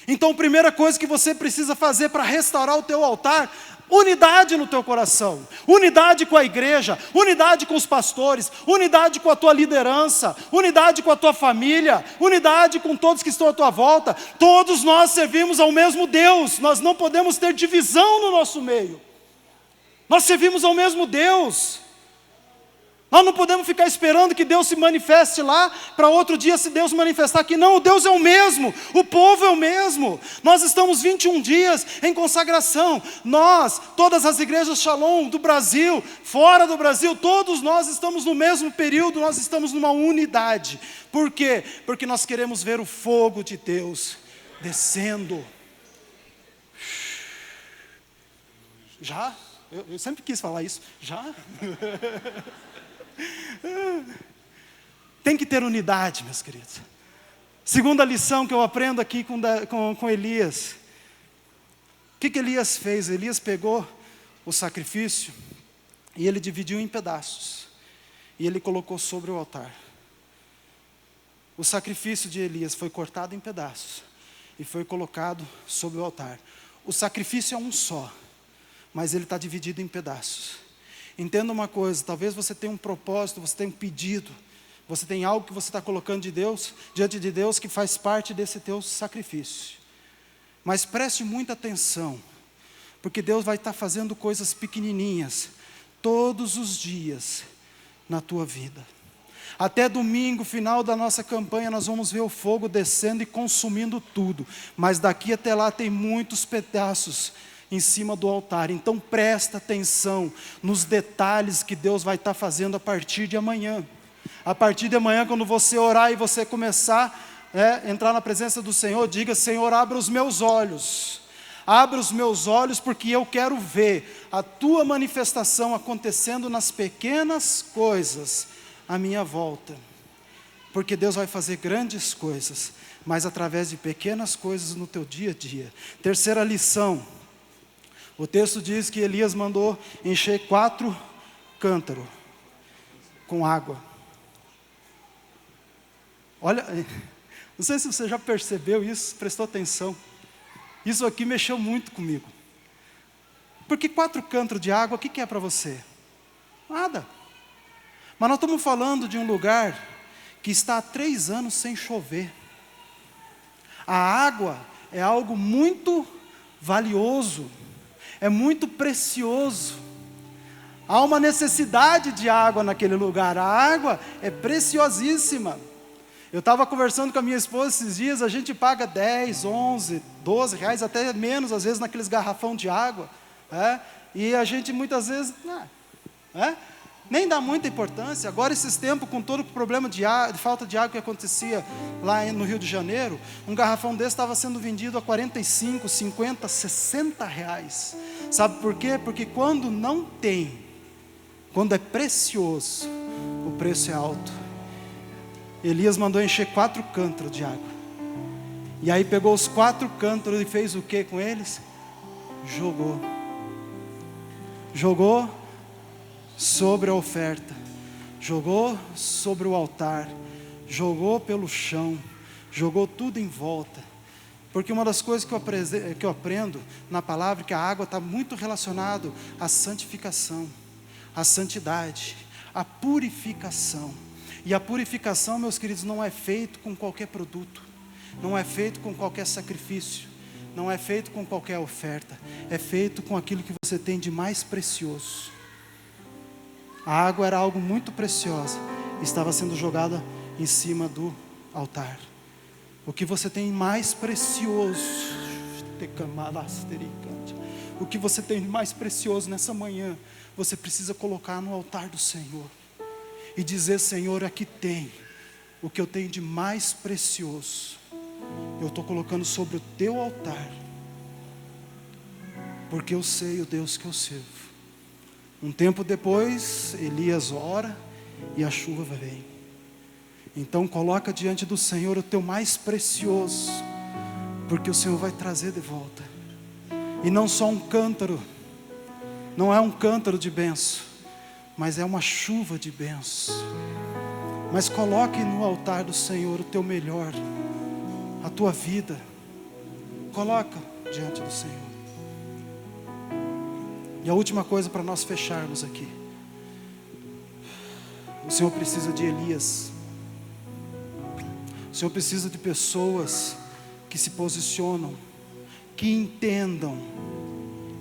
Então a primeira coisa que você precisa fazer para restaurar o teu altar: unidade no teu coração, unidade com a igreja, unidade com os pastores, unidade com a tua liderança, unidade com a tua família, unidade com todos que estão à tua volta. Todos nós servimos ao mesmo Deus, nós não podemos ter divisão no nosso meio, nós servimos ao mesmo Deus. Nós não podemos ficar esperando que Deus se manifeste lá, para outro dia se Deus manifestar aqui. Não, o Deus é o mesmo, o povo é o mesmo. Nós estamos 21 dias em consagração. Nós, todas as igrejas Shalom do Brasil, fora do Brasil, todos nós estamos no mesmo período, nós estamos numa unidade. Por quê? Porque nós queremos ver o fogo de Deus descendo. Já? Eu sempre quis falar isso. Já? Tem que ter unidade, meus queridos. Segunda lição que eu aprendo aqui com Elias. O que Elias fez? Elias pegou o sacrifício e ele dividiu em pedaços. E ele colocou sobre o altar. O sacrifício de Elias foi cortado em pedaços e foi colocado sobre o altar. O sacrifício é um só, mas ele está dividido em pedaços. Entenda uma coisa, talvez você tenha um propósito, você tenha um pedido, você tem algo que você está colocando diante de Deus que faz parte desse teu sacrifício. Mas preste muita atenção, porque Deus vai estar fazendo coisas pequenininhas todos os dias na tua vida. Até domingo, final da nossa campanha, nós vamos ver o fogo descendo e consumindo tudo. Mas daqui até lá tem muitos pedaços em cima do altar. Então presta atenção nos detalhes que Deus vai estar fazendo a partir de amanhã. A partir de amanhã, quando você orar e você começar a entrar na presença do Senhor, diga: Senhor, abra os meus olhos. Abre os meus olhos, porque eu quero ver a tua manifestação acontecendo nas pequenas coisas à minha volta. Porque Deus vai fazer grandes coisas, mas através de pequenas coisas no teu dia a dia. Terceira lição. O texto diz que Elias mandou encher 4 cântaros com água. Olha, não sei se você já percebeu isso, prestou atenção. Isso aqui mexeu muito comigo. Porque 4 cântaros de água, o que é para você? Nada. Mas nós estamos falando de um lugar que está há 3 anos sem chover. A água é algo muito valioso, é muito precioso. Há uma necessidade de água naquele lugar. A água é preciosíssima. Eu estava conversando com a minha esposa esses dias, a gente paga 10, 11, 12 reais, até menos às vezes naqueles garrafão de água. E a gente muitas vezes nem dá muita importância. Agora esses tempos, com todo o problema de falta de água que acontecia lá no Rio de Janeiro, um garrafão desse estava sendo vendido a 45, 50, 60 reais. Sabe por quê? Porque quando não tem, quando é precioso, o preço é alto. Elias mandou encher 4 cântaros de água. E aí pegou os 4 cântaros e fez o que com eles? Jogou sobre a oferta, jogou sobre o altar, jogou pelo chão, jogou tudo em volta. Porque uma das coisas que eu aprendo na palavra é que a água está muito relacionado à santificação, à santidade, à purificação. E a purificação, meus queridos, não é feito com qualquer produto, não é feito com qualquer sacrifício, não é feito com qualquer oferta, é feito com aquilo que você tem de mais precioso. A água era algo muito preciosa, estava sendo jogada em cima do altar. O que você tem mais precioso, o que você tem de mais precioso nessa manhã, você precisa colocar no altar do Senhor. E dizer: Senhor, aqui tem o que eu tenho de mais precioso. Eu estou colocando sobre o teu altar, porque eu sei o Deus que eu sirvo. Um tempo depois, Elias ora e a chuva vem. Então coloca diante do Senhor o teu mais precioso, porque o Senhor vai trazer de volta. E não só um cântaro, não é um cântaro de bênção, mas é uma chuva de bênção. Mas coloque no altar do Senhor o teu melhor, a tua vida. Coloca diante do Senhor. E a última coisa para nós fecharmos aqui. O Senhor precisa de Elias. O Senhor precisa de pessoas que se posicionam, que entendam,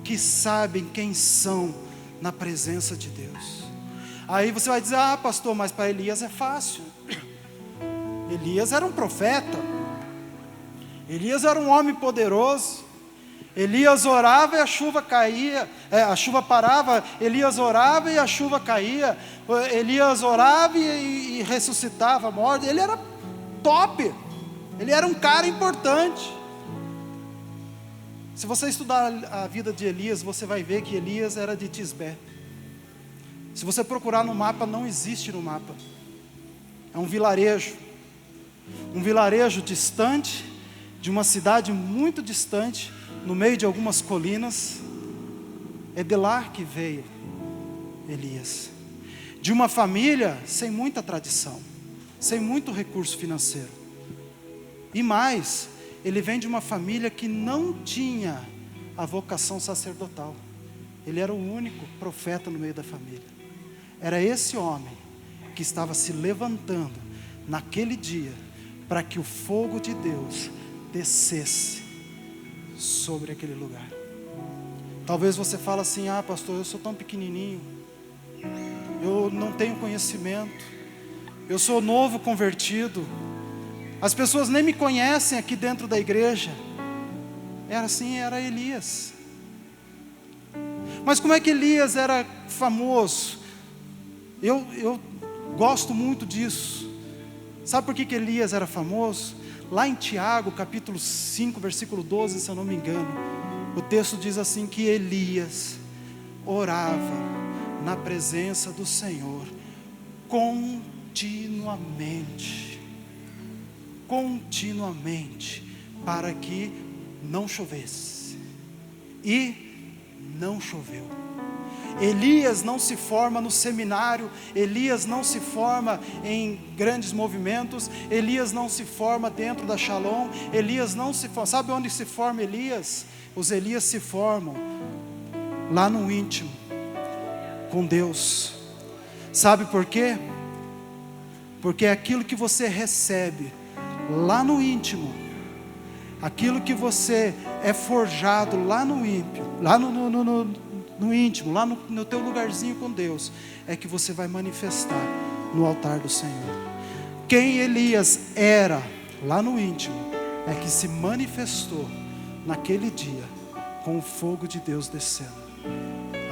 que sabem quem são na presença de Deus. Aí você vai dizer: ah, pastor, mas para Elias é fácil. Elias era um profeta. Elias era um homem poderoso. Elias orava e a chuva caía, a chuva parava. Elias orava e a chuva caía. Elias orava e ressuscitava a morte. Ele era top. Ele era um cara importante. Se você estudar a vida de Elias, você vai ver que Elias era de Tisbé. Se você procurar no mapa, não existe no mapa. É um vilarejo distante, de uma cidade muito distante, no meio de algumas colinas. É de lá que veio Elias. De uma família sem muita tradição, sem muito recurso financeiro. E mais, ele vem de uma família que não tinha a vocação sacerdotal. Ele era o único profeta no meio da família. Era esse homem que estava se levantando naquele dia para que o fogo de Deus descesse sobre aquele lugar. Talvez você fale assim: ah, pastor, eu sou tão pequenininho, eu não tenho conhecimento, eu sou novo convertido, as pessoas nem me conhecem aqui dentro da igreja. Era assim, era Elias. Mas como é que Elias era famoso? Eu gosto muito disso. Sabe por que Elias era famoso? Lá em Tiago, capítulo 5, versículo 12, se eu não me engano, O texto diz assim que Elias orava na presença do Senhor continuamente, para que não chovesse. E não choveu. Elias não se forma no seminário, Elias não se forma em grandes movimentos, Elias não se forma dentro da Shalom, Elias não se forma. Sabe onde se forma Elias? Os Elias se formam lá no íntimo, com Deus. Sabe por quê? Porque é aquilo que você recebe lá no íntimo, aquilo que você é forjado lá no íntimo, lá no íntimo, lá no teu lugarzinho com Deus, é que você vai manifestar no altar do Senhor. Quem Elias era lá no íntimo, é que se manifestou naquele dia, com o fogo de Deus descendo.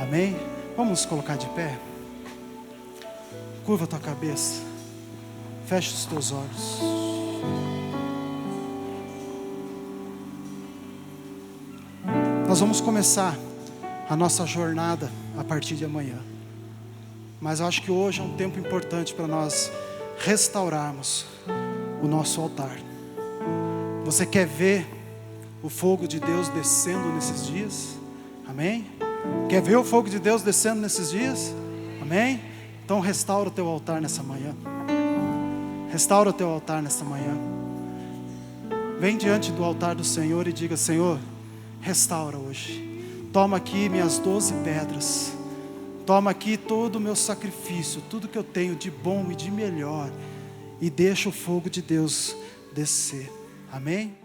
Amém? Vamos nos colocar de pé? Curva a tua cabeça, fecha os teus olhos. Nós vamos começar a nossa jornada a partir de amanhã, mas eu acho que hoje é um tempo importante para nós restaurarmos o nosso altar. Você quer ver o fogo de Deus descendo nesses dias? Amém? Quer ver o fogo de Deus descendo nesses dias? Amém? Então restaura o teu altar nessa manhã. Restaura o teu altar nessa manhã. Vem diante do altar do Senhor e diga: Senhor, restaura hoje. Toma aqui minhas 12 pedras. Toma aqui todo o meu sacrifício, tudo que eu tenho de bom e de melhor, e deixa o fogo de Deus descer. Amém?